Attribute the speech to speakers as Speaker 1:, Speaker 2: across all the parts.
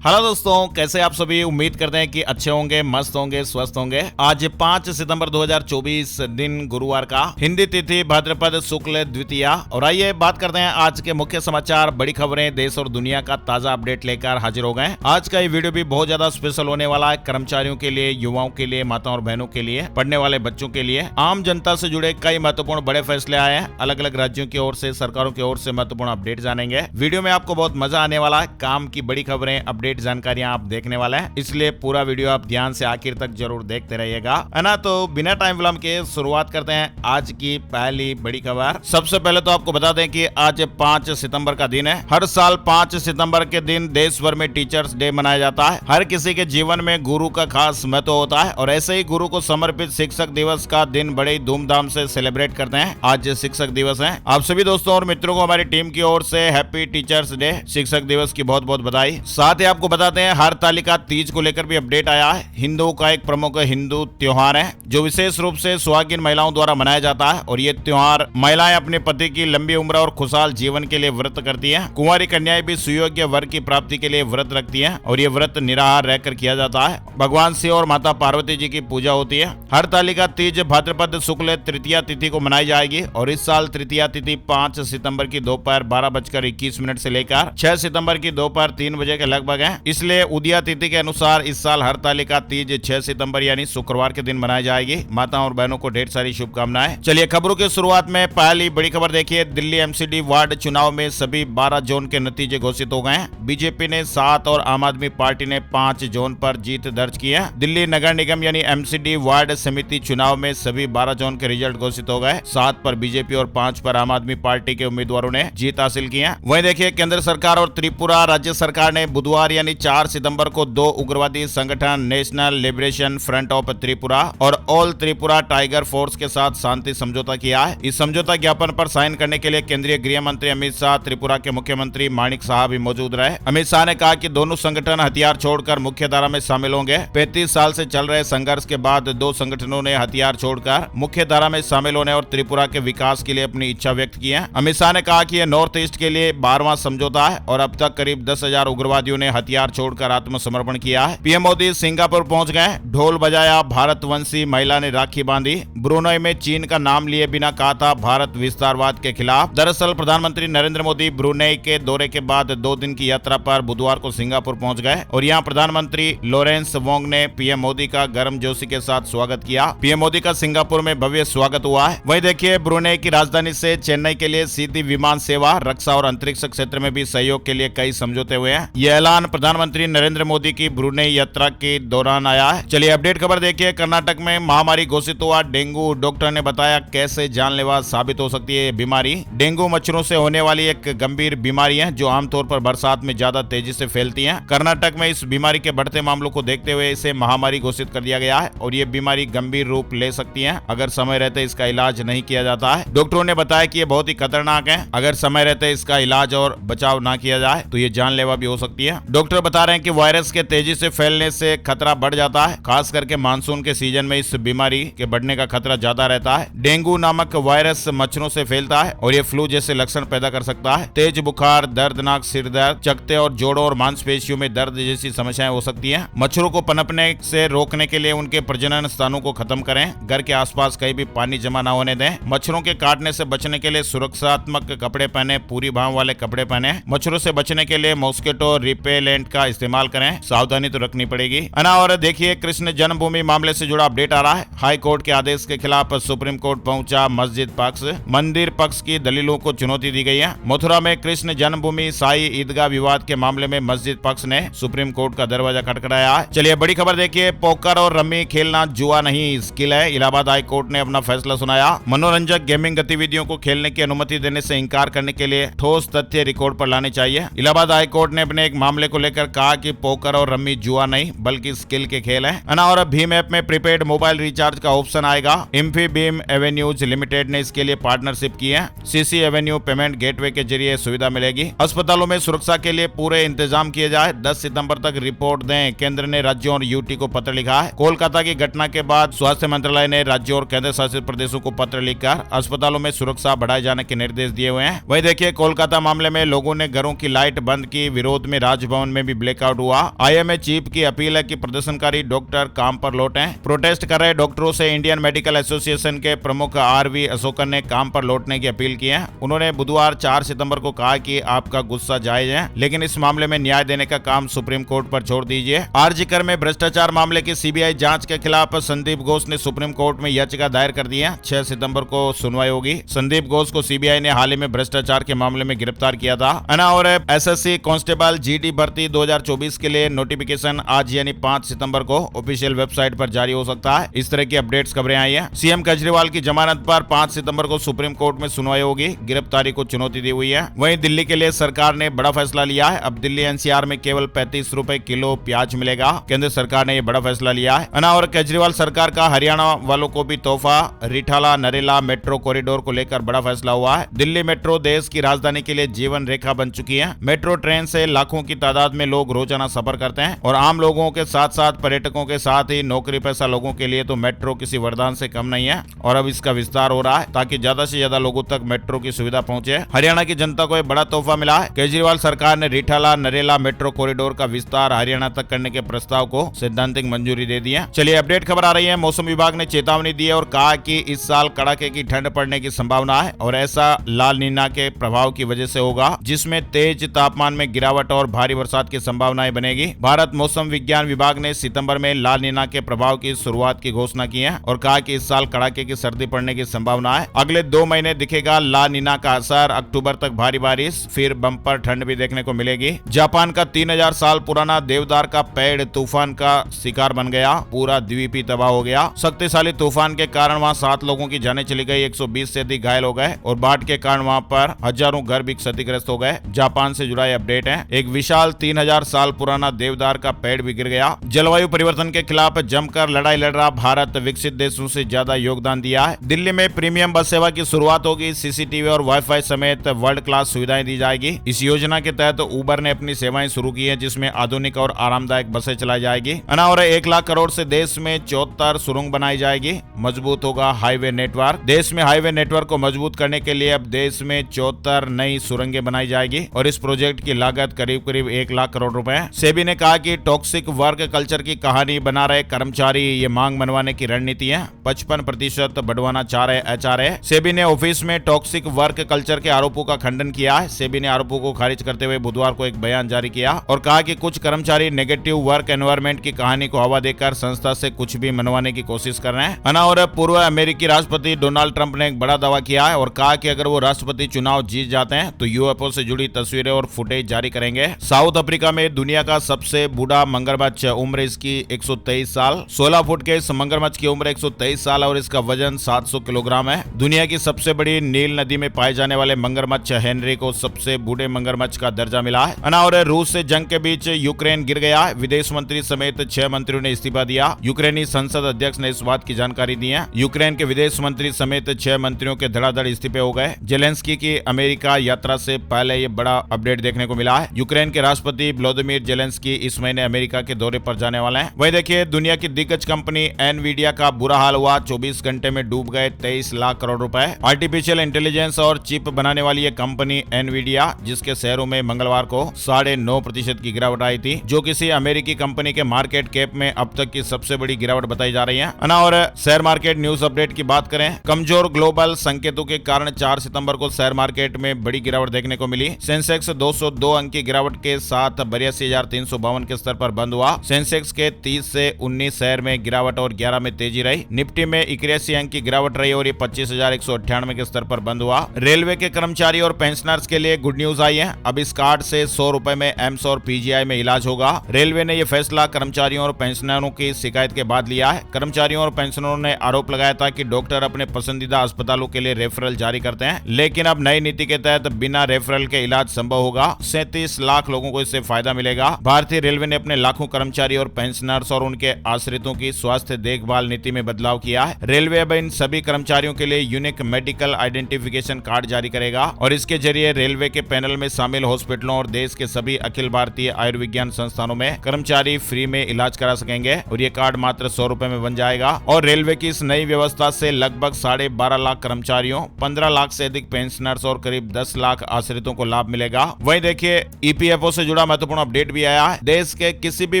Speaker 1: Hello दोस्तों, कैसे आप सभी। उम्मीद करते हैं कि अच्छे होंगे, मस्त होंगे, स्वस्थ होंगे। आज 5 सितंबर 2024 दिन गुरुवार का, हिंदी तिथि भाद्रपद शुक्ल द्वितीया। और आइए बात करते हैं आज के मुख्य समाचार, बड़ी खबरें, देश और दुनिया का ताजा अपडेट लेकर हाजिर हो गए। आज का ये वीडियो भी बहुत ज्यादा स्पेशल होने वाला है, कर्मचारियों के लिए, युवाओं के लिए, माताओं और बहनों के लिए, पढ़ने वाले बच्चों के लिए, आम जनता से जुड़े कई महत्वपूर्ण बड़े फैसले आए हैं। अलग अलग राज्यों की ओर से, सरकारों की ओर से महत्वपूर्ण अपडेट जानेंगे। वीडियो में आपको बहुत मजा आने वाला है। काम की बड़ी खबरें, अपडेट जानकारियां आप देखने वाले हैं, इसलिए पूरा वीडियो आप ध्यान से आखिर तक जरूर देखते रहिएगा, है ना। तो बिना टाइम विलंब के शुरुआत करते हैं आज की पहली बड़ी खबर। सबसे पहले तो आपको बता दें कि आज 5 सितंबर का दिन है। हर साल 5 सितंबर के दिन देश भर में टीचर्स डे मनाया जाता है। हर किसी के जीवन में गुरु का खास महत्व होता है और ऐसे ही गुरु को समर्पित शिक्षक दिवस का दिन बड़े धूमधाम से सेलिब्रेट करते हैं। आज शिक्षक दिवस है। आप सभी दोस्तों और मित्रों को हमारी टीम की ओर से हैप्पी टीचर्स डे, शिक्षक दिवस की बहुत बहुत बधाई। साथ ही आपको बताते हैं हरतालिका तीज को लेकर भी अपडेट आया है। हिंदुओं का एक प्रमुख हिंदू त्योहार है जो विशेष रूप से सुहागिन महिलाओं द्वारा मनाया जाता है और ये त्योहार महिलाएं अपने पति की लंबी उम्र और खुशहाल जीवन के लिए व्रत करती हैं। कुंवारी कन्याएं भी सुयोग्य वर की प्राप्ति के लिए व्रत रखती हैं और ये व्रत निराहार रहकर किया जाता है। भगवान शिव और माता पार्वती जी की पूजा होती है। हरतालिका तीज भाद्रपद शुक्ल तृतीया तिथि को मनाई जाएगी और इस साल तृतीया तिथि 5 सितंबर की दोपहर 12:21 से लेकर 6 सितंबर की दोपहर 3 बजे के लगभग है। इसलिए उदया तिथि के अनुसार इस साल हरतालिका तीज 6 सितंबर यानी शुक्रवार के दिन मनाई जाएगी। माताओं और बहनों को ढेर सारी शुभकामनाएं। चलिए खबरों की शुरुआत में पहली बड़ी खबर देखिए। दिल्ली एमसीडी वार्ड चुनाव में सभी 12 जोन के नतीजे घोषित हो गए हैं। बीजेपी ने 7 और आम आदमी पार्टी ने 5 जोन पर जीत दर्ज की है। दिल्ली नगर निगम यानी एमसीडी वार्ड समिति चुनाव में सभी 12 जोन के रिजल्ट घोषित हो गए। 7 पर बीजेपी और 5 पर आम आदमी पार्टी के उम्मीदवारों ने जीत हासिल की है। वहीं देखिए केंद्र सरकार और त्रिपुरा राज्य सरकार ने बुधवार यानी 4 सितंबर को 2 उग्रवादी संगठन national liberation front of Tripura और ऑल त्रिपुरा टाइगर फोर्स के साथ शांति समझौता किया है। इस समझौता ज्ञापन पर साइन करने के लिए केंद्रीय गृह मंत्री अमित शाह, त्रिपुरा के मुख्यमंत्री माणिक शाह भी मौजूद रहे। अमित शाह ने कहा कि दोनों संगठन हथियार छोड़कर मुख्य धारा में शामिल होंगे। 35 साल से चल रहे संघर्ष के बाद 2 संगठनों ने हथियार छोड़कर मुख्य धारा में शामिल होने और त्रिपुरा के विकास के लिए अपनी इच्छा व्यक्त की है। अमित शाह ने कहा कि यह नॉर्थ ईस्ट के लिए 12वां समझौता है और अब तक करीब 10,000 उग्रवादियों ने हथियार छोड़कर आत्मसमर्पण किया है। पीएम मोदी सिंगापुर पहुंच गए। ढोल बजाया, भारतवंशी महिला ने राखी बांधी। ब्रुनई में चीन का नाम लिए बिना कहा था भारत विस्तारवाद के खिलाफ। दरअसल प्रधानमंत्री नरेंद्र मोदी ब्रुनई के दौरे के बाद 2 दिन की यात्रा पर बुधवार को सिंगापुर पहुंच गए और यहां प्रधानमंत्री लॉरेंस वोंग ने पीएम मोदी का गर्मजोशी के साथ स्वागत किया। पीएम मोदी का सिंगापुर में भव्य स्वागत हुआ है। वहीं देखिए ब्रुनई की राजधानी से चेन्नई के लिए सीधी विमान सेवा, रक्षा और अंतरिक्ष क्षेत्र में भी सहयोग के लिए कई समझौते हुए हैं। यह ऐलान प्रधानमंत्री नरेंद्र मोदी की ब्रुनई यात्रा के दौरान आया है। चलिए अपडेट खबर देखिए। कर्नाटक में महामारी घोषित हुआ डेंगू। डॉक्टर ने बताया कैसे जानलेवा साबित हो सकती है बीमारी। डेंगू मच्छरों से होने वाली एक गंभीर बीमारी है जो आमतौर पर बरसात में ज्यादा तेजी से फैलती है। कर्नाटक में इस बीमारी के बढ़ते मामलों को देखते हुए इसे महामारी घोषित कर दिया गया है और ये बीमारी गंभीर रूप ले सकती है अगर समय रहते इसका इलाज नहीं किया जाता है। डॉक्टरों ने बताया कि ये बहुत ही खतरनाक है। अगर समय रहते इसका इलाज और बचाव ना किया जाए तो ये जानलेवा भी हो सकती है। डॉक्टर बता रहे हैं कि वायरस के तेजी से फैलने से खतरा बढ़ जाता है। खास करके मानसून के सीजन में इस बीमारी के बढ़ने का खतरा ज्यादा रहता है। डेंगू नामक वायरस मच्छरों से फैलता है और ये फ्लू जैसे लक्षण पैदा कर सकता है। तेज बुखार, दर्दनाक सिर दर्द, चकते और जोड़ों और मांसपेशियों में दर्द जैसी समस्याएं हो सकती हैं। मच्छरों को पनपने से रोकने के लिए उनके प्रजनन स्थानों को खत्म करें। घर के आसपास कहीं भी पानी जमा न होने दें। मच्छरों के काटने से बचने के लिए सुरक्षात्मक कपड़े पहने, पूरी बांह वाले कपड़े पहने। मच्छरों से बचने के लिए मॉस्किटो रिपेलेंट का इस्तेमाल करें। सावधानी तो रखनी पड़ेगी, है ना। और देखिए कृष्ण जन्मभूमि मामले से जुड़ा अपडेट आ रहा है। हाई कोर्ट के आदेश के खिलाफ सुप्रीम कोर्ट पहुंचा मस्जिद पक्ष। मंदिर पक्ष की दलीलों को चुनौती दी गई है। मथुरा में कृष्ण जन्मभूमि साई ईदगाह विवाद के मामले में मस्जिद पक्ष ने सुप्रीम कोर्ट का दरवाजा खटखटाया है। चलिए बड़ी खबर देखिए। पोकर और रम्मी खेलना जुआ नहीं, स्किल है। इलाहाबाद हाई कोर्ट ने अपना फैसला सुनाया। मनोरंजक गेमिंग गतिविधियों को खेलने की अनुमति देने से इंकार करने के लिए ठोस तथ्य रिकॉर्ड पर लाने चाहिए। इलाहाबाद हाई कोर्ट ने अपने एक मामले को लेकर कहा कि पोकर और रम्मी जुआ नहीं बल्कि स्किल के खेल है ना। और भीम ऐप में प्रीपेड मोबाइल रिचार्ज का ऑप्शन आएगा। इंफीबीम एवेन्यूज लिमिटेड ने इसके लिए पार्टनरशिप की है। सीसी एवेन्यू पेमेंट गेटवे के जरिए सुविधा मिलेगी। अस्पतालों में सुरक्षा के लिए पूरे इंतजाम किए जाए। 10 सितंबर तक रिपोर्ट दें। केंद्र ने राज्यों और यूटी को पत्र लिखा है। कोलकाता की घटना के बाद स्वास्थ्य मंत्रालय ने राज्यों और केंद्र शासित प्रदेशों को पत्र लिखकर अस्पतालों में सुरक्षा बढ़ाए जाने के निर्देश दिए हुए हैं। वहीं देखिए कोलकाता मामले में लोगों ने घरों की लाइट बंद की। विरोध में राजभवन में भी ब्लैकआउट हुआ। IMA चीफ की अपील है कि प्रदर्शनकारी डॉक्टर काम पर लौटें। प्रोटेस्ट कर रहे डॉक्टरों से इंडियन मेडिकल एसोसिएशन के प्रमुख RV अशोकन ने काम पर लौटने की अपील की है। उन्होंने बुधवार 4 सितंबर को कहा कि आपका गुस्सा जायज है, लेकिन इस मामले में न्याय देने का काम सुप्रीम कोर्ट पर छोड़ दीजिए। आरजी कर में भ्रष्टाचार मामले की CBI जांच के खिलाफ संदीप घोष ने सुप्रीम कोर्ट में याचिका दायर कर दी है। 6 सितंबर को सुनवाई होगी। संदीप घोष को CBI ने हाल ही में भ्रष्टाचार के मामले में गिरफ्तार किया था। और SSC कांस्टेबल GD भर्ती 2024 के लिए नोटिफिकेशन आज यानी 5 सितंबर को ऑफिशियल वेबसाइट पर जारी हो सकता है। इस तरह की अपडेट्स खबरें आई हैं। CM केजरीवाल की जमानत पर 5 सितंबर को सुप्रीम कोर्ट में सुनवाई होगी। गिरफ्तारी को चुनौती दी हुई है। वहीं दिल्ली के लिए सरकार ने बड़ा फैसला लिया है। अब दिल्ली NCR में केवल 35 रुपए किलो प्याज मिलेगा। केंद्र सरकार ने यह बड़ा फैसला लिया है। और केजरीवाल सरकार का हरियाणा वालों को भी तोहफा। रिठाला नरेला मेट्रो कॉरिडोर को लेकर बड़ा फैसला हुआ है। दिल्ली मेट्रो देश की राजधानी के लिए जीवन रेखा बन चुकी है। मेट्रो ट्रेन से लाखों की तादाद में लोग रोजाना सफर करते हैं और आम लोगों के साथ साथ पर्यटकों के साथ ही नौकरी पेशा लोगों के लिए तो मेट्रो किसी वरदान से कम नहीं है। और अब इसका विस्तार हो रहा है ताकि ज्यादा से ज्यादा लोगों तक मेट्रो की सुविधा पहुंचे। हरियाणा की जनता को एक बड़ा तोहफा मिला है। केजरीवाल सरकार ने रिठाला नरेला मेट्रो कॉरिडोर का विस्तार हरियाणा तक करने के प्रस्ताव को सैद्धांतिक मंजूरी दे दी है। चलिए अपडेट खबर आ रही है। मौसम विभाग ने चेतावनी दी है और कहा कि इस साल कड़ाके की ठंड पड़ने की संभावना है और ऐसा लाल नीना के प्रभाव की वजह से होगा, जिसमें तेज तापमान में गिरावट और भारी बरसात की संभावनाएं बनेगी। भारत मौसम विज्ञान विभाग ने सितंबर में लाल नीना के प्रभाव की शुरुआत की घोषणा की है और कहा कि इस साल कड़ाके की सर्दी पड़ने की संभावना है। अगले 2 महीने दिखेगा लाल नीना का असर। अक्टूबर तक भारी बारिश, फिर बम्पर ठंड भी देखने को मिलेगी। जापान का 3000 साल पुराना देवदार का पेड़ तूफान का शिकार बन गया। पूरा द्वीप ही तबाह हो गया। शक्तिशाली तूफान के कारण वहां 7 लोगों की जानें चली गई, 120 से अधिक घायल हो गए और बाढ़ के कारण वहां पर हजारों घर भी क्षतिग्रस्त हो गए। जापान से जुड़ा अपडेट है। एक विशाल 3000 साल पुराना देवदार का पेड़ भी गिर गया। जलवायु परिवर्तन के खिलाफ जमकर लड़ाई लड़ रहा भारत विकसित देशों से ज्यादा योगदान दिया है। दिल्ली में प्रीमियम बस सेवा की शुरुआत होगी। CCTV और वाईफाई समेत वर्ल्ड क्लास सुविधाएं दी जाएगी। इस योजना के तहत उबर ने अपनी सेवाएं शुरू की है, जिसमें आधुनिक और आरामदायक बसें चलाई जाएगी। और 1 लाख करोड़ से देश में 74 सुरंग बनाई जाएगी। मजबूत होगा हाईवे नेटवर्क। देश में हाईवे नेटवर्क को मजबूत करने के लिए अब देश में 74 नई सुरंगें बनाई जाएगी और इस प्रोजेक्ट की लागत करीब करीब 1 लाख करोड़ रुपए है। सेबी ने कहा कि टॉक्सिक वर्क कल्चर की कहानी बना रहे कर्मचारी ये मांग मनवाने की रणनीति है। 55% बढ़वाना चाह रहे HRA। सेबी ने ऑफिस में टॉक्सिक वर्क कल्चर के आरोपों का खंडन किया है। सेबी ने आरोपों को खारिज करते हुए बुधवार को एक बयान जारी किया और कहा कि कुछ कर्मचारी नेगेटिव वर्क एनवायरनमेंट की कहानी को हवा देकर संस्था से कुछ भी मनवाने की कोशिश कर रहे हैं। और पूर्व अमेरिकी राष्ट्रपति डोनाल्ड ट्रंप ने एक बड़ा दावा किया है और कहा कि अगर वो राष्ट्रपति चुनाव जीत जाते हैं तो UFO से जुड़ी तस्वीरें और फुटेज जारी करेंगे। साउथ अफ्रीका में दुनिया का सबसे बूढ़ा मगरमच्छ, उम्र इसकी 123 साल। 16 फुट के इस मगरमच्छ की उम्र 123 साल और इसका वजन 700 किलोग्राम है। दुनिया की सबसे बड़ी नील नदी में पाए जाने वाले मगरमच्छ हेनरी को सबसे बूढ़े मगरमच्छ का दर्जा मिला है। और रूस से जंग के बीच यूक्रेन गिर गया। विदेश मंत्री समेत 6 मंत्रियों ने इस्तीफा दिया। यूक्रेनी संसद अध्यक्ष ने इस बात की जानकारी दी है। यूक्रेन के विदेश मंत्री समेत 6 मंत्रियों के धड़ाधड़ इस्तीफे हो गए। जेलेंस्की की अमेरिका यात्रा से पहले ये बड़ा अपडेट देखने को मिला है। यूक्रेन के राष्ट्रपति व्लादिमीर जेलेंस्की इस महीने अमेरिका के दौरे पर जाने वाले हैं। वही देखिए दुनिया की दिग्गज कंपनी एनवीडिया का बुरा हाल हुआ। 24 घंटे में डूब गए 23 लाख करोड़ रुपए। आर्टिफिशियल इंटेलिजेंस और चिप बनाने वाली ये कंपनी एनवीडिया, जिसके शेयरों में मंगलवार को 9.5% की गिरावट आई थी, जो किसी अमेरिकी कंपनी के मार्केट कैप में अब तक की सबसे बड़ी गिरावट बताई जा रही है। और शेयर मार्केट न्यूज अपडेट की बात करें, कमजोर ग्लोबल संकेतों के कारण 4 सितंबर को शेयर मार्केट में बड़ी गिरावट देखने को मिली। सेंसेक्स 202 अंक की गिरावट के साथ 82,352 के स्तर पर बंद हुआ। सेंसेक्स के 30 से 19 शेयर में गिरावट और 11 में तेजी रही। निफ्टी में 81 अंक की गिरावट रही और ये 25,198 के स्तर पर बंद हुआ। रेलवे के कर्मचारी और पेंशनर्स के लिए गुड न्यूज आई है। अब इस कार्ड से 100 रुपए में एम्स और PGI में इलाज होगा। रेलवे ने यह फैसला कर्मचारियों और पेंशनरों की शिकायत के बाद लिया है। कर्मचारियों और पेंशनरों ने आरोप लगाया था कि डॉक्टर अपने पसंदीदा अस्पतालों के लिए रेफरल जारी करते हैं, लेकिन अब नई नीति के तहत बिना रेफरल के इलाज संभव होगा। 37 लाख लोगों को इससे फायदा मिलेगा। भारतीय रेलवे ने अपने लाखों कर्मचारी और पेंशनर्स और उनके आश्रितों की स्वास्थ्य देखभाल नीति में बदलाव किया है। रेलवे अब इन सभी कर्मचारियों के लिए यूनिक मेडिकल आइडेंटिफिकेशन कार्ड जारी करेगा और इसके जरिए रेलवे के पैनल में शामिल हॉस्पिटलों और देश के सभी अखिल भारतीय आयुर्विज्ञान संस्थानों में कर्मचारी फ्री में इलाज करा सकेंगे और ये कार्ड मात्र 100 रुपए में बन जाएगा। और रेलवे की इस नई व्यवस्था से लगभग 12.5 लाख कर्मचारियों, 15 लाख से अधिक पेंशनर्स और करीब 10 लाख आश्रितों को लाभ मिलेगा। वहीं देखिए EPFO से जुड़ा जुड़ा महत्वपूर्ण अपडेट भी आया है। देश के किसी भी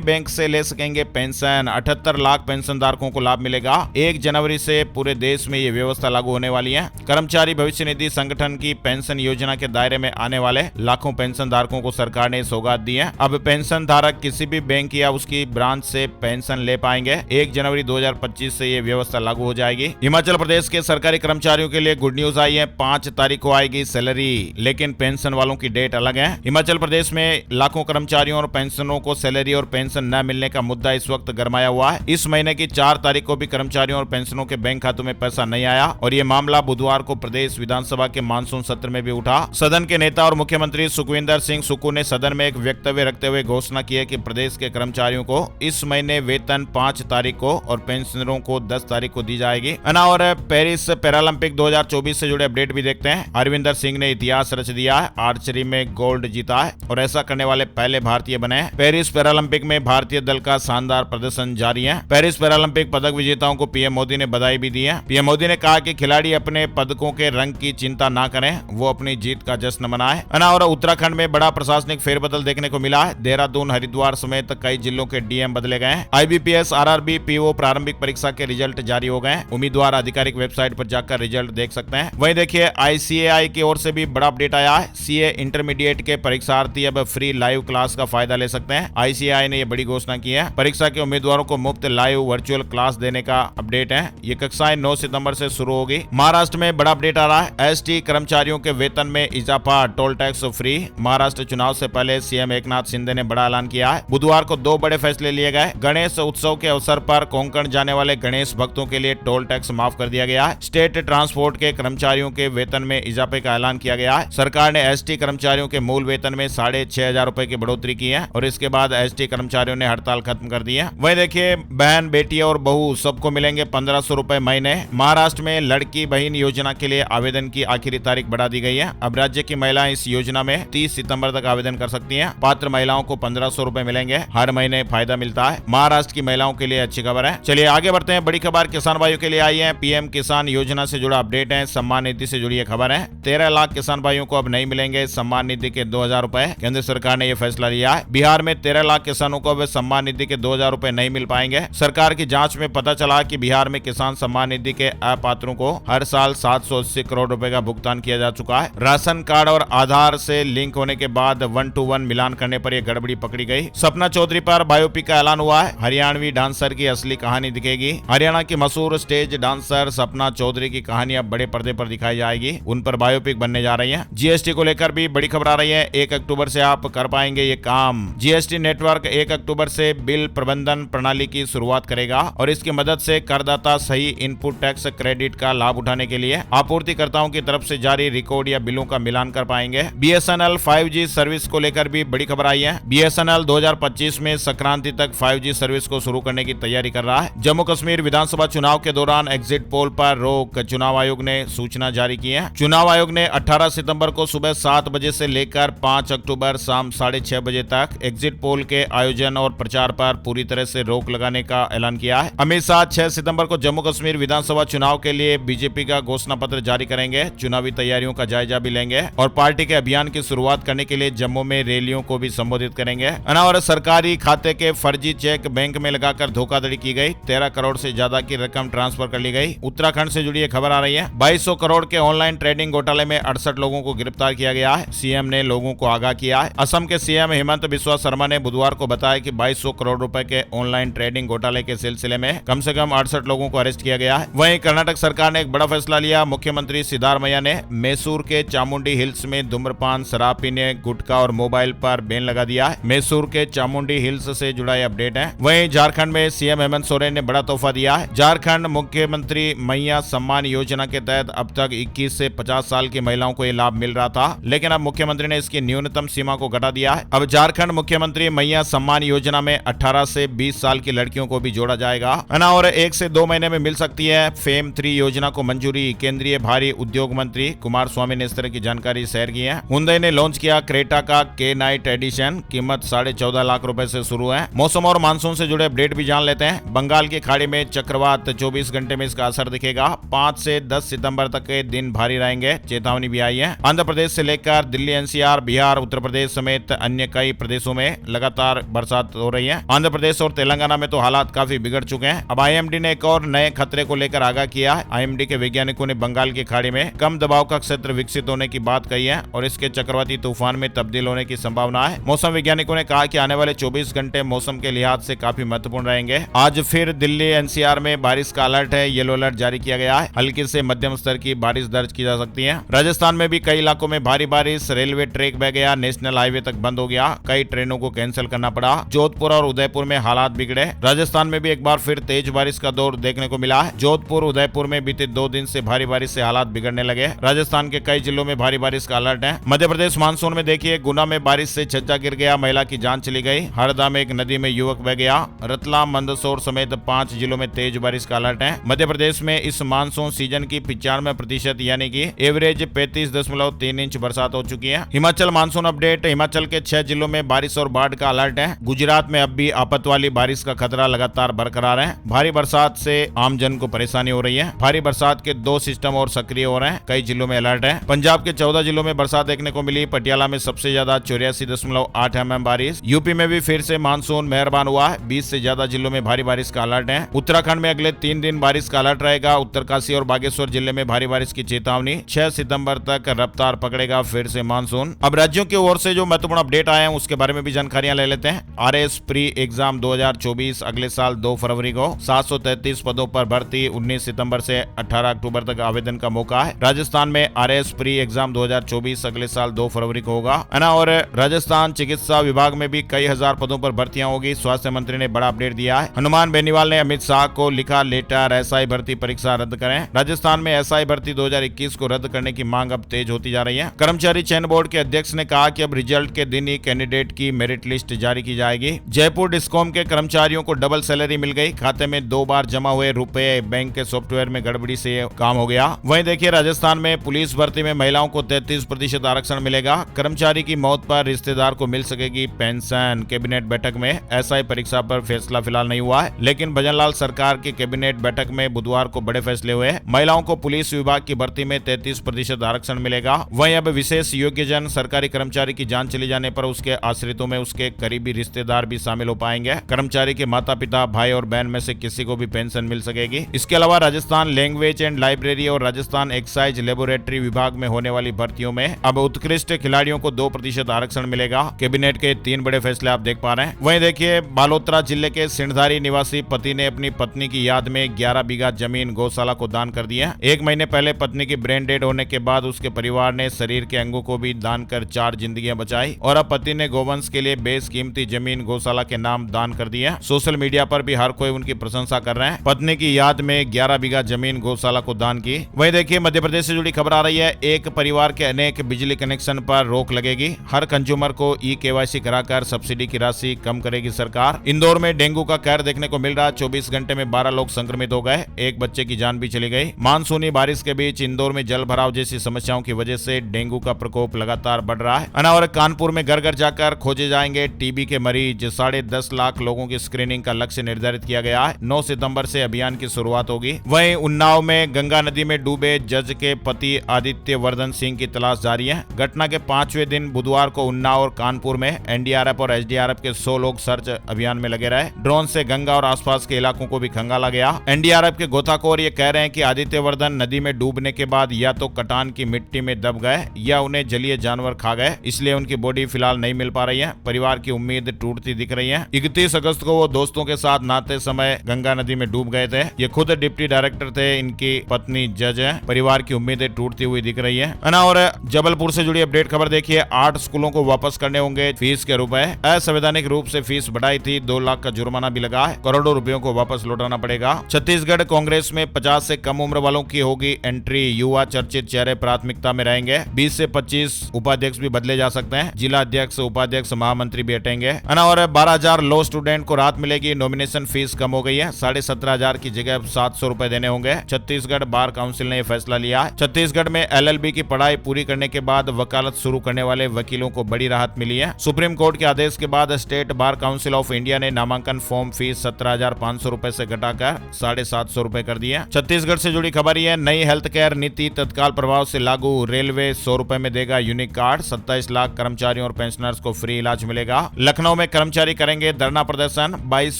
Speaker 1: बैंक से ले सकेंगे पेंशन। 78 लाख पेंशन धारकों को लाभ मिलेगा। 1 जनवरी से पूरे देश में ये व्यवस्था लागू होने वाली है। कर्मचारी भविष्य निधि संगठन की पेंशन योजना के दायरे में आने वाले लाखों पेंशन धारकों को सरकार ने सौगात दी है। अब पेंशन धारक किसी भी बैंक या उसकी ब्रांच से पेंशन ले पाएंगे। 1 जनवरी 2025 से ये व्यवस्था लागू हो जाएगी। हिमाचल प्रदेश के सरकारी कर्मचारियों के लिए गुड न्यूज आई है। 5 तारीख को आएगी सैलरी, लेकिन पेंशन वालों की डेट अलग है। हिमाचल प्रदेश में लाखों कर्मचारियों और पेंशनरों को सैलरी और पेंशन न मिलने का मुद्दा इस वक्त गरमाया हुआ है। इस महीने की 4 तारीख को भी कर्मचारियों और पेंशनरों के बैंक खातों में पैसा नहीं आया और ये मामला बुधवार को प्रदेश विधानसभा के मानसून सत्र में भी उठा। सदन के नेता और मुख्यमंत्री सुखविंदर सिंह सुक्खू ने सदन में एक वक्तव्य रखते हुए घोषणा की है कि प्रदेश के कर्मचारियों को इस महीने वेतन 5 तारीख को और पेंशनरों को 10 तारीख को दी जाएगी। और पेरिस पैरालंपिक 2024 से जुड़े अपडेट भी देखते हैं। हरविंदर सिंह ने इतिहास रच दिया है, आर्चरी में गोल्ड जीता है और ऐसा करने वाले पहले भारतीय बने हैं। पेरिस पैरालंपिक में भारतीय दल का शानदार प्रदर्शन जारी है। पेरिस पैरालंपिक पदक विजेताओं को पीएम मोदी ने बधाई भी दी है। पीएम मोदी ने कहा कि खिलाड़ी अपने पदकों के रंग की चिंता ना करें, वो अपनी जीत का जश्न मनाएं। और उत्तराखंड में बड़ा प्रशासनिक फेरबदल देखने को मिला है। देहरादून, हरिद्वार समेत कई जिलों के डीएम बदले गए हैं। IBPS, RRB, PO प्रारंभिक परीक्षा के रिजल्ट जारी हो गए। उम्मीदवार आधिकारिक वेबसाइट पर जाकर रिजल्ट देख सकते हैं। वहीं देखिए ICAI की ओर से भी बड़ा अपडेट आया है। CA इंटरमीडिएट के परीक्षार्थी अब फ्री लाइव क्लास का फायदा ले सकते हैं। ICAI ने यह बड़ी घोषणा की है। परीक्षा के उम्मीदवारों को मुफ्त लाइव वर्चुअल क्लास देने का अपडेट है। ये कक्षाएं 9 सितंबर से शुरू होगी। महाराष्ट्र में बड़ा अपडेट आ रहा है। ST कर्मचारियों के वेतन में इजाफा, टोल टैक्स फ्री। महाराष्ट्र चुनाव से पहले CM एकनाथ शिंदे ने बड़ा ऐलान किया है। बुधवार को 2 बड़े फैसले लिए गए। गणेश उत्सव के अवसर पर कोंकण जाने वाले गणेश भक्तों के लिए टोल टैक्स माफ कर दिया गया है। स्टेट ट्रांसपोर्ट के कर्मचारियों के वेतन में इजाफे का ऐलान किया गया है। सरकार ने ST कर्मचारियों के मूल वेतन में 6,500 रुपए की बढ़ोतरी की है और इसके बाद ST कर्मचारियों ने हड़ताल खत्म कर दी है। वहीं देखिए बहन, बेटी और बहू सबको मिलेंगे 1500 रुपए महीने। महाराष्ट्र में लड़की बहन योजना के लिए आवेदन की आखिरी तारीख बढ़ा दी गई है। अब राज्य की महिलाएं इस योजना में 30 सितंबर तक आवेदन कर सकती हैं। पात्र महिलाओं को 1500 रुपए मिलेंगे। हर महीने फायदा मिलता है। महाराष्ट्र की महिलाओं के लिए अच्छी खबर है। चलिए आगे बढ़ते हैं। बड़ी खबर किसान भाइयों के लिए आई है। PM किसान योजना से जुड़ा अपडेट है। सम्मान निधि से जुड़ी खबर है। 13 लाख किसान भाइयों को अब नहीं मिलेंगे सम्मान निधि के 2000 रुपए। केंद्र सरकार ने यह फैसला लिया है। बिहार में 13 लाख किसानों को अब सम्मान निधि के 2000 रुपए नहीं मिल पाएंगे। सरकार की जांच में पता चला कि बिहार में किसान सम्मान निधि के अपात्रों को हर साल 780 करोड़ रुपए का भुगतान किया जा चुका है। राशन कार्ड और आधार से लिंक होने के बाद 1-to-1 मिलान करने पर यह गड़बड़ी पकड़ी गई। सपना चौधरी पर बायोपिक का ऐलान हुआ है। हरियाणवी डांसर की असली कहानी दिखेगी। हरियाणा की मशहूर स्टेज डांसर सपना चौधरी की कहानी अब बड़े पर्दे पर दिखाई जाएगी। उन पर बायोपिक बनने जा रही है। GST को लेकर भी बड़ी खबर आ रही है। 1 अक्टूबर से आप कर पाएंगे ये काम। GST नेटवर्क 1 अक्टूबर से बिल प्रबंधन प्रणाली की शुरुआत करेगा और इसकी मदद से करदाता सही इनपुट टैक्स क्रेडिट का लाभ उठाने के लिए आपूर्तिकर्ताओं की तरफ से जारी रिकॉर्ड या बिलों का मिलान कर पाएंगे। BSNL 5G सर्विस को लेकर भी बड़ी खबर आई है। BSNL 2025 में संक्रांति तक 5G सर्विस को शुरू करने की तैयारी कर रहा है। जम्मू कश्मीर विधानसभा चुनाव के दौरान एग्जिट पोल पर रोक, चुनाव आयोग ने सूचना जारी की है। चुनाव आयोग ने 18 सितंबर को सुबह 7 बजे से लेकर 5 अक्टूबर शाम 6:30 बजे तक एग्जिट पोल के आयोजन और प्रचार पर पूरी तरह से रोक लगाने का ऐलान किया है। अमित शाह 6 सितंबर को जम्मू कश्मीर विधानसभा चुनाव के लिए बीजेपी का घोषणा पत्र जारी करेंगे। चुनावी तैयारियों का जायजा भी लेंगे और पार्टी के अभियान की शुरुआत करने के लिए जम्मू में रैलियों को भी संबोधित करेंगे। और सरकारी खाते के फर्जी चेक बैंक में लगाकर धोखाधड़ी की गई। 13 करोड़ से ज्यादा की रकम ट्रांसफर कर ली गई। उत्तराखंड से जुड़ी खबर आ रही है। 2200 करोड़ के ऑनलाइन ट्रेडिंग घोटाले में 68 लोगों को गिरफ्तार किया गया है। सीएम ने लोगों को आगाह किया है। असम के सीएम हेमंत बिस्वा शर्मा ने बुधवार को बताया कि 2200 करोड़ रुपए के ऑनलाइन ट्रेडिंग घोटाले के सिलसिले में कम से कम 68 लोगों को अरेस्ट किया गया है। वहीं कर्नाटक सरकार ने एक बड़ा फैसला लिया। मुख्यमंत्री सिद्धारमैया ने मैसूर के चामुंडी हिल्स में धूम्रपान, शराब पीने, गुटखा और मोबाइल पर बैन लगा दिया है। मैसूर के चामुंडी हिल्स से जुड़ा यह अपडेट है। वहीं झारखंड में सीएम हेमंत सोरेन ने बड़ा तोहफा दिया है। झारखंड मुख्यमंत्री मैया सम्मान योजना के तहत अब तक 21 से 50 साल की महिलाओं को यह लाभ मिल रहा था, लेकिन अब मुख्यमंत्री ने इसकी न्यूनतम सीमा को घटा दिया है। अब झारखंड मुख्यमंत्री मैया सम्मान योजना में 18 से 20 साल की लड़कियों को भी जोड़ा जाएगा और 1 से 2 महीने में मिल सकती है। फेम 3 योजना को मंजूरी। केंद्रीय भारी उद्योग मंत्री कुमार स्वामी ने इस तरह की जानकारी शेयर की है। हुंडई ने लॉन्च किया क्रेटा का K-नाइट एडिशन। कीमत 14.5 लाख रुपए से शुरू है। मौसम और मानसून से जुड़े अपडेट भी जान लेते हैं। बंगाल की खाड़ी में चक्रवात, 24 घंटे में इसका असर दिखेगा। 5 से 10 सितंबर तक के दिन भारी रहेंगे, चेतावनी भी आई है। आंध्र प्रदेश से लेकर दिल्ली, NCR, बिहार, उत्तर प्रदेश समेत समेत अन्य कई प्रदेशों में लगातार बरसात हो रही है। आंध्र प्रदेश और तेलंगाना में तो हालात काफी बिगड़ चुके हैं। अब आईएमडी ने एक और नए खतरे को लेकर आगाह किया है। आईएमडी के वैज्ञानिकों ने बंगाल की खाड़ी में कम दबाव का क्षेत्र विकसित होने की बात कही है और इसके चक्रवाती तूफान में तब्दील होने की संभावना है। मौसम वैज्ञानिकों ने कहा कि आने वाले 24 घंटे मौसम के लिहाज से काफी महत्वपूर्ण रहेंगे। आज फिर दिल्ली एनसीआर में बारिश का अलर्ट है, येलो अलर्ट जारी किया गया है। हल्की से मध्यम स्तर की बारिश दर्ज की जा सकती है। राजस्थान में भी कई इलाकों में भारी बारिश, रेलवे ट्रैक बह गया, नेशनल हाईवे तक बंद हो गया, कई ट्रेनों को कैंसिल करना पड़ा। जोधपुर और उदयपुर में हालात बिगड़े। राजस्थान में भी एक बार फिर तेज बारिश का दौर देखने को मिला है। जोधपुर, उदयपुर में बीते 2 दिन से भारी बारिश से हालात बिगड़ने लगे। राजस्थान के कई जिलों में भारी बारिश का अलर्ट है। मध्य प्रदेश मानसून में देखिए, गुना में बारिश से छज्जा गिर गया, महिला की जान चली गई। हरदा में एक नदी में युवक बह गया। रतलाम, मंदसौर समेत 5 जिलों में तेज बारिश का अलर्ट है। मध्य प्रदेश में इस मानसून सीजन की 95% यानी कि एवरेज 35.3 इंच बरसात हो चुकी है। Himachal monsoon update. हिमाचल के 6 जिलों में बारिश और बाढ़ का अलर्ट है। गुजरात में अब भी आफत वाली बारिश का खतरा लगातार बरकरार है। भारी बरसात से आम जन को परेशानी हो रही है। भारी बरसात के 2 सिस्टम और सक्रिय हो रहे हैं। कई जिलों में अलर्ट है। पंजाब के 14 जिलों में बरसात देखने को मिली। पटियाला में सबसे ज्यादा 84.8 mm बारिश। यूपी में भी फिर से मानसून मेहरबान हुआ है। 20 से ज्यादा जिलों में भारी बारिश का अलर्ट है। उत्तराखंड में अगले 3 दिन बारिश का अलर्ट रहेगा। उत्तरकाशी और बागेश्वर जिले में भारी बारिश की चेतावनी। 6 सितंबर तक रफ्तार पकड़ेगा फिर से मानसून। अब राज्यों की ओर से जो महत्वपूर्ण अपडेट आए हैं उसके बारे में भी जानकारियां ले लेते हैं। आरएस प्री एग्जाम 2024 अगले साल 2 फरवरी को। 733 पदों पर भर्ती। 19 सितंबर से 18 अक्टूबर तक आवेदन का मौका है। राजस्थान में आरएस प्री एग्जाम 2024 अगले साल 2 फरवरी को होगा, है ना। और राजस्थान चिकित्सा विभाग में भी कई हजार पदों पर भर्तियां होगी। स्वास्थ्य मंत्री ने बड़ा अपडेट दिया है। हनुमान बेनीवाल ने अमित शाह को लिखा लेटर, एसआई भर्ती परीक्षा रद्द करें। राजस्थान में एसआई भर्ती 2021 को रद्द करने की मांग अब तेज होती जा रही है। कर्मचारी चयन बोर्ड के अध्यक्ष ने कहा कि अब रिजल्ट के दिन ही कैंडिडेट की मेरिट लिस्ट जारी की जाएगी। जयपुर डिस्कॉम के कर्मचारियों को डबल सैलरी मिल गई। खाते में 2 बार जमा हुए रुपए बैंक के सॉफ्टवेयर में गड़बड़ी से काम हो गया। वहीं देखिए, राजस्थान में पुलिस भर्ती में महिलाओं को 33% आरक्षण मिलेगा। कर्मचारी की मौत पर रिश्तेदार को मिल सकेगी पेंशन। कैबिनेट बैठक में एसआई परीक्षा पर फैसला फिलहाल नहीं हुआ है, लेकिन भजनलाल सरकार की कैबिनेट बैठक में बुधवार को बड़े फैसले हुए। महिलाओं को पुलिस विभाग की भर्ती में 33% आरक्षण मिलेगा। वहीं अब विशेष योग्यजन सरकारी कर्मचारी की जान चली जाने पर उसके आश्रितों में उसके करीबी रिश्तेदार भी शामिल हो पाएंगे। कर्मचारी के माता पिता, भाई और बहन में से किसी को भी पेंशन मिल सकेगी। इसके अलावा राजस्थान लैंग्वेज एंड लाइब्रेरी और राजस्थान एक्साइज लेबोरेटरी विभाग में होने वाली भर्तियों में अब उत्कृष्ट खिलाड़ियों को 2% आरक्षण मिलेगा। कैबिनेट के 3 बड़े फैसले आप देख पा रहे हैं। वहीं देखिए, बालोतरा जिले के सिंधारी निवासी पति ने अपनी पत्नी की याद में 11 बीघा जमीन गौशाला को दान कर दी है। 1 महीने पहले पत्नी की ब्रेन डेड होने के बाद उसके परिवार ने शरीर के अंगों को भी दान कर 4 जिंदगियां बचाई और अब पति ने गोवंश के लिए बेशकीमती जमीन गौशाला के नाम दान कर दी है। सोशल मीडिया पर भी हर कोई उनकी प्रशंसा कर रहे हैं। पत्नी की याद में 11 बीघा जमीन गौशाला को दान की। वहीं देखिए, मध्य प्रदेश से जुड़ी खबर आ रही है। एक परिवार के अनेक बिजली कनेक्शन पर रोक लगेगी। हर कंज्यूमर को ई-केवाईसी कराकर सब्सिडी की राशि कम करेगी सरकार। इंदौर में डेंगू का कहर देखने को मिल रहा। 24 घंटे में 12 लोग संक्रमित हो गए। एक बच्चे की जान भी चली गई। मानसूनी बारिश के बीच इंदौर में जल भराव जैसी समस्याओं की वजह से डेंगू का प्रकोप लगातार बढ़ रहा है। और कानपुर में घर घर जाकर खोजे जाएंगे टीबी के मरीज। 10.5 लाख लोगों की स्क्रीनिंग का लक्ष्य निर्धारित किया गया है। 9 सितंबर से अभियान की शुरुआत होगी। वहीं उन्नाव में गंगा नदी में डूबे जज के पति आदित्य वर्धन सिंह की तलाश जारी है। घटना के 5वें दिन बुधवार को उन्नाव और कानपुर में एनडीआरएफ और एसडीआरएफ के 100 लोग सर्च अभियान में लगे रहे। ड्रोन से गंगा और आसपास के इलाकों को भी खंगाला गया। एनडीआरएफ के गोताखोर ये कह रहे हैं कि आदित्य वर्धन नदी में डूबने के बाद या तो कटान की मिट्टी में दब गए या उन्हें जलीय जानवर खा गए, इसलिए उनकी बॉडी फिलहाल नहीं मिल पा रही है। परिवार की उम्मीद टूटती दिख रही है। 31 अगस्त को वो दोस्तों के साथ नहाते समय गंगा नदी में डूब गए थे। ये खुद डिप्टी डायरेक्टर थे, इनकी पत्नी जज है। परिवार की उम्मीदें टूटती हुई दिख रही है ना। और जबलपुर से जुड़ी अपडेट खबर देखिए। 8 स्कूलों को वापस करने होंगे फीस के रुपए। असंवैधानिक रूप से फीस बढ़ाई थी। 2 लाख का जुर्माना भी लगा है। करोड़ों रुपयों को वापस लौटाना पड़ेगा। छत्तीसगढ़ कांग्रेस में 50 से कम उम्र वालों की होगी एंट्री। युवा चर्चित चेहरे प्राथमिकता में रहेंगे। 20 से 25 उपाध्यक्ष भी बदले जा सकते हैं। जिला अध्यक्ष, उपाध्यक्ष, महामंत्री भी हटेंगे। और 12,000 लॉ स्टूडेंट को राहत मिलेगी। नॉमिनेशन फीस कम हो गई है। 17,500 की जगह 700 रुपए देने होंगे। छत्तीसगढ़ बार काउंसिल ने यह फैसला लिया है। छत्तीसगढ़ में LLB की पढ़ाई पूरी करने के बाद वकालत शुरू करने वाले वकीलों को बड़ी राहत मिली है। सुप्रीम कोर्ट के आदेश के बाद state bar council of India ने नामांकन फॉर्म फीस 17,500 रुपए से घटाकर 750 रुपए कर दी है। छत्तीसगढ़ से जुड़ी खबर ये है। नई हेल्थ केयर नीति तत्काल प्रभाव से लागू। रेलवे 100 रुपए में देगा यूनिक कार्ड। 27 लाख कर्मचारियों कर्मचारियों और पेंशनर्स को फ्री इलाज मिलेगा। लखनऊ में कर्मचारी करेंगे धरना प्रदर्शन, 22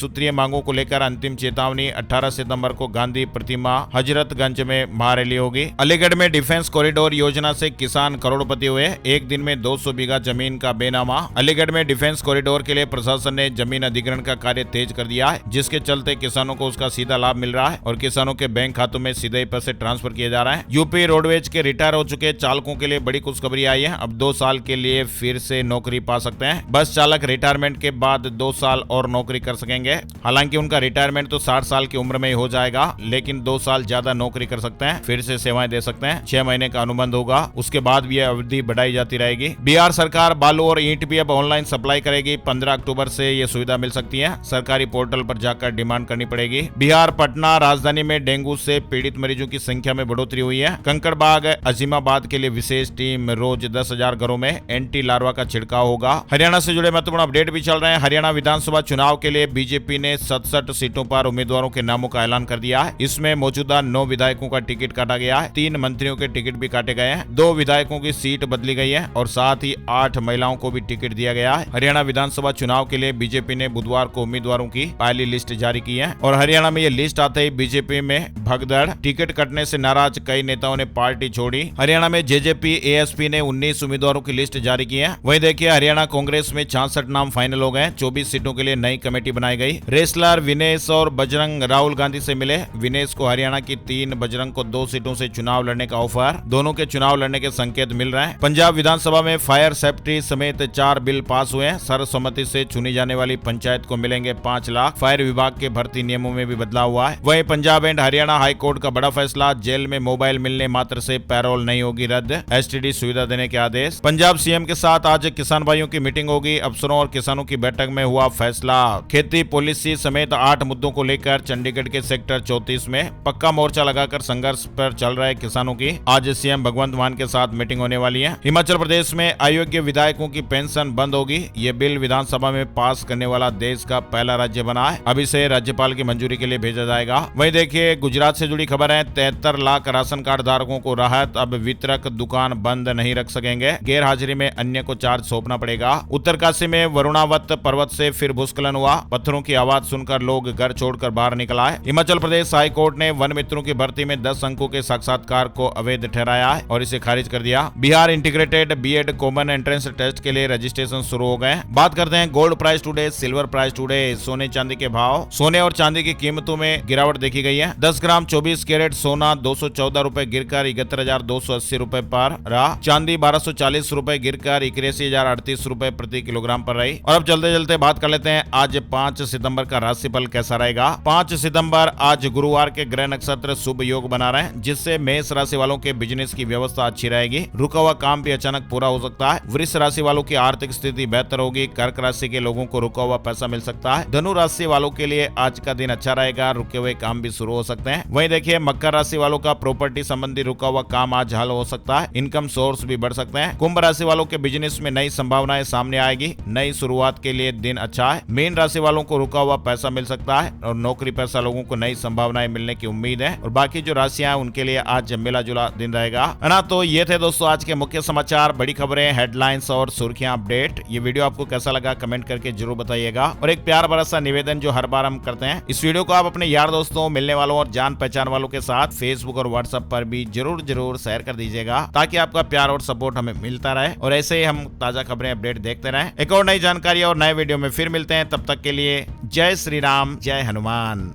Speaker 1: सूत्रीय मांगों को लेकर अंतिम चेतावनी। 18 सितंबर को गांधी प्रतिमा हजरतगंज में महारैली होगी। अलीगढ़ में डिफेंस कॉरिडोर योजना से किसान करोड़पति हुए, एक दिन में 200 बीघा जमीन का बेनामा। अलीगढ़ में डिफेंस कॉरिडोर के लिए प्रशासन ने जमीन अधिग्रहण का कार्य तेज कर दिया है, जिसके चलते किसानों को उसका सीधा लाभ मिल रहा है और किसानों के बैंक खातों में सीधे पैसे ट्रांसफर किए जा रहे हैं। यूपी रोडवेज के रिटायर हो चुके चालकों के लिए बड़ी खुशखबरी आई है। अब 2 साल के लिए फिर से नौकरी पा सकते हैं। बस चालक रिटायरमेंट के बाद 2 साल और नौकरी कर सकेंगे। हालांकि उनका रिटायरमेंट तो 60 साल की उम्र में ही हो जाएगा, लेकिन 2 साल ज्यादा नौकरी कर सकते हैं, फिर से सेवाएं दे सकते हैं। 6 महीने का अनुबंध होगा, उसके बाद भी यह अवधि बढ़ाई जाती रहेगी। बिहार सरकार बालू और ईंट भी अब ऑनलाइन सप्लाई करेगी। 15 अक्टूबर से यह सुविधा मिल सकती है। सरकारी पोर्टल पर जाकर डिमांड करनी पड़ेगी। बिहार पटना राजधानी में डेंगू से पीड़ित मरीजों की संख्या में बढ़ोतरी हुई है। कंकड़बाग अजीमाबाद के लिए विशेष टीम, रोज 10,000 घरों में एंटी लार्वा का छिड़काव होगा। हरियाणा से जुड़े महत्वपूर्ण अपडेट भी चल रहे हैं। हरियाणा विधानसभा चुनाव के लिए बीजेपी ने 67 सीटों पर उम्मीदवारों के नामों का ऐलान कर दिया है। इसमें मौजूदा 9 विधायकों का टिकट काटा गया है, 3 मंत्रियों के टिकट भी काटे गए हैं, 2 विधायकों की सीट बदली गई है और साथ ही 8 महिलाओं को भी टिकट दिया गया है। हरियाणा विधानसभा चुनाव के लिए बीजेपी ने बुधवार को उम्मीदवारों की पहली लिस्ट जारी की है और हरियाणा में ये लिस्ट आते ही बीजेपी में भगदड़। टिकट कटने से नाराज कई नेताओं ने पार्टी छोड़ी। हरियाणा में जेजेपी एएसपी ने 19 उम्मीदवारों की लिस्ट जारी की है। वहीं देखिए हरियाणा कांग्रेस में 66 नाम फाइनल हो गए। 24 सीटों के लिए नई कमेटी बनाई गई। रेसलर विनेश और बजरंग राहुल गांधी से मिले। विनेश को हरियाणा की 3, बजरंग को 2 सीटों से चुनाव लड़ने का ऑफर। दोनों के चुनाव लड़ने के संकेत मिल रहे हैं। पंजाब विधानसभा में फायर सेफ्टी समेत 4 बिल पास हुए हैं। सर्वसम्मति से चुनी जाने वाली पंचायत को मिलेंगे 5 लाख। फायर विभाग के भर्ती नियमों में भी बदलाव हुआ है। वहीं Punjab and Haryana high court का बड़ा फैसला, जेल में मोबाइल मिलने मात्र से पैरोल नहीं होगी रद्द। एसटीडी सुविधा देने के आदेश। पंजाब सीएम के साथ आज किसान भाइयों की मीटिंग होगी। अफसरों और किसानों की बैठक में हुआ फैसला। खेती पॉलिसी समेत 8 मुद्दों को लेकर चंडीगढ़ के सेक्टर 34 में पक्का मोर्चा लगाकर संघर्ष पर चल रहे किसानों की आज सीएम भगवंत मान के साथ मीटिंग होने वाली है। हिमाचल प्रदेश में अयोग्य विधायकों की पेंशन बंद होगी। ये बिल विधानसभा में पास करने वाला देश का पहला राज्य बना है। अब इसे राज्यपाल की मंजूरी के लिए भेजा जाएगा। वहीं देखिए गुजरात से जुड़ी खबर है। 73 लाख राशन कार्ड धारकों को राहत। अब वितरक दुकान बंद नहीं रख सकेंगे। गैर हाजिरी में अन्य को चार्ज सौंपना पड़ेगा। उत्तरकाशी में वरुणावत पर्वत से फिर भूस्खलन हुआ। पत्थरों की आवाज सुनकर लोग घर छोड़कर बाहर निकल आए। हिमाचल प्रदेश हाई कोर्ट ने वन मित्रों की भर्ती में 10 अंकों के साक्षात्कार को अवैध ठहराया है और इसे खारिज कर दिया। Bihar integrated BEd common entrance test के लिए रजिस्ट्रेशन शुरू हो गए। बात करते हैं gold price today, silver price today. सोने चांदी के भाव। सोने और चांदी की कीमतों में गिरावट देखी गई है। 10 ग्राम 24 कैरेट सोना 214 रुपए गिरकर 71,280 रुपए पर रहा। चांदी 1240 रुपए गिरकर 81,038 रुपए प्रति किलोग्राम पर रही। और अब चलते चलते बात कर लेते हैं आज 5 सितंबर का राशिफल कैसा रहेगा। 5 सितंबर आज गुरुवार के ग्रह नक्षत्र शुभ योग बना रहे हैं, जिससे मेष राशि वालों के बिजनेस की व्यवस्था अच्छी रहेगी। रुका हुआ काम भी अचानक पूरा हो सकता है। वृष राशि वालों की आर्थिक स्थिति बेहतर होगी। कर्क राशि के लोगों को रुका हुआ पैसा मिल सकता है। धनु राशि वालों के लिए आज का दिन अच्छा रहेगा। रुके हुए काम भी शुरू हो सकते हैं। वहीं देखिए मकर राशि वालों का प्रॉपर्टी संबंधी रुका हुआ काम आज हल हो सकता है। इनकम सोर्स भी बढ़ सकते हैं। कुंभ राशि वालों के बिजनेस में नई संभावनाएं सामने आएगी। नई शुरुआत के लिए दिन अच्छा है। मीन राशि वालों को रुका हुआ पैसा मिल सकता है और नौकरी पेशा लोगों को नई संभावनाएं मिलने की उम्मीद है। और बाकी जो राशियां हैं उनके लिए आज मिला जुला दिन रहेगा, है ना। तो ये थे दोस्तों आज के मुख्य समाचार, बड़ी खबरें, हेडलाइंस और सुर्खियां, अपडेट। ये वीडियो आपको कैसा लगा कमेंट करके जरूर बताइएगा। और एक प्यार भरा सा निवेदन जो हर बार हम करते हैं, इस वीडियो को आप अपने यार दोस्तों, मिलने वालों और जान पहचान वालों के साथ फेसबुक और व्हाट्सएप पर भी जरूर शेयर कर दीजिएगा, ताकि आपका प्यार और सपोर्ट हमें मिलता रहे और ऐसे ही हम ताजा खबरें अपडेट देखते रहें। एक और नई जानकारी और नए वीडियो में फिर मिलते हैं। तब तक के लिए जय श्री राम, जय हनुमान।